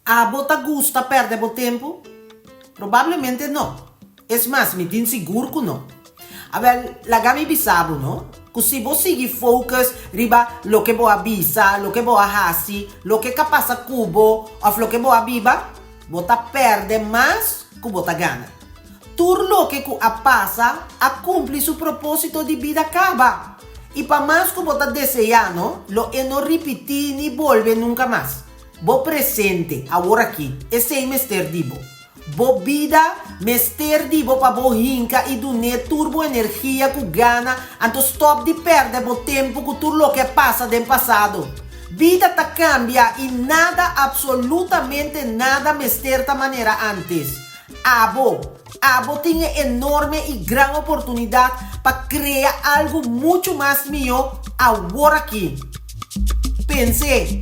A bota gusta perder o tempo? Probabilmente não. É mais, me tin seguro que não. A ver, la gami bisabo, não? Que se você seguir focus riba lo que boa bisa, lo que boa hasi, lo que capaz cubo, of lo que boa biba, bota perde mais que bota gana. Tur lo que a passa a cumprir su propósito de vida acaba. E para mais que bota desejando, lo e não repetir ni volver nunca mais. Bo presente, agora aqui, e sem mester dibo. Bo vida, mester dibo para bo hinca e dune turbo energia que gana, anto stop de perder bo tempo que tur lo que passa do passado. Vida ta cambia e nada, absolutamente nada mester ta maneira antes. Abo tinha enorme e grande oportunidade para criar algo muito mais melhor agora aqui. Pensei,